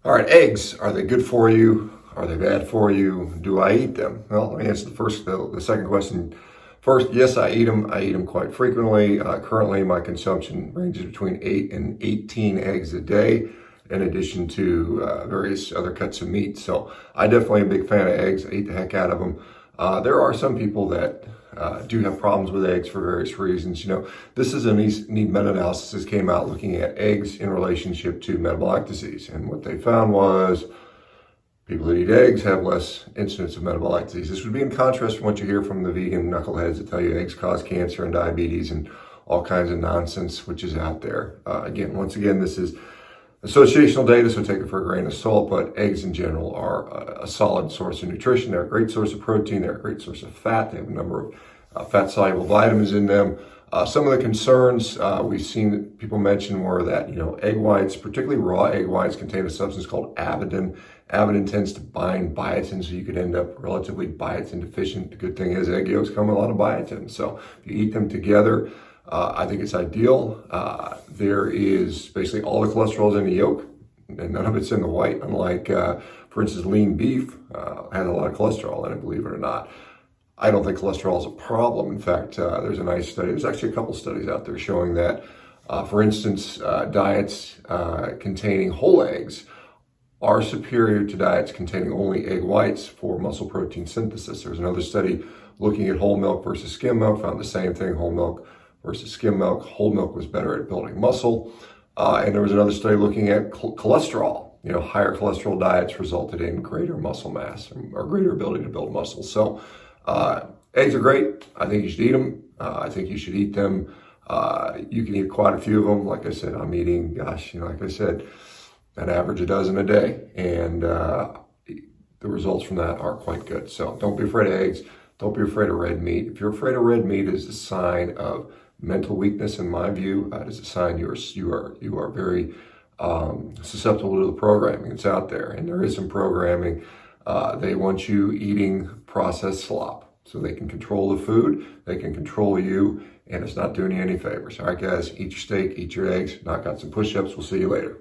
All right, eggs, are they good for you? Are they bad for you? Do I eat them? Well, let me answer the second question first. Yes, I eat them. I eat them quite frequently. Currently, my consumption ranges between 8 and 18 eggs a day, in addition to various other cuts of meat. So I definitely am a big fan of eggs. I eat the heck out of them. There are some people that do have problems with eggs for various reasons. This is a neat meta-analysis that came out looking at eggs in relationship to metabolic disease. And what they found was people that eat eggs have less incidence of metabolic disease. This would be in contrast from what you hear from the vegan knuckleheads that tell you eggs cause cancer and diabetes and all kinds of nonsense, which is out there. Once again, this is associational data, so take it for a grain of salt, but eggs in general are a solid source of nutrition. They're a great source of protein. They're a great source of fat. They have a number of fat-soluble vitamins in them. Some of the concerns we've seen that people mention were that, egg whites, particularly raw egg whites, contain a substance called avidin. Avidin tends to bind biotin, so you could end up relatively biotin deficient. The good thing is egg yolks come with a lot of biotin, so if you eat them together, I think it's ideal. There is basically all the cholesterol is in the yolk, and none of it's in the white, unlike, for instance, lean beef has a lot of cholesterol in it, believe it or not. I don't think cholesterol is a problem. In fact, there's a nice study. There's actually a couple studies out there showing that, for instance, diets containing whole eggs are superior to diets containing only egg whites for muscle protein synthesis. There's another study looking at whole milk versus skim milk, found the same thing, whole milk versus skim milk. Whole milk was better at building muscle. And there was another study looking at cholesterol. Higher cholesterol diets resulted in greater muscle mass or greater ability to build muscle. So eggs are great. I think you should eat them. I think you should eat them. You can eat quite a few of them. Like I said, I'm eating, like I said, an average a dozen a day. And the results from that are quite good. So don't be afraid of eggs. Don't be afraid of red meat. If you're afraid of red meat, it's a sign of mental weakness, in my view. It is a sign you are very susceptible to the programming that's out there. And there is some programming. They want you eating processed slop so they can control the food, they can control you, and it's not doing you any favors. All right, guys, eat your steak, eat your eggs, knock out some push-ups. We'll see you later.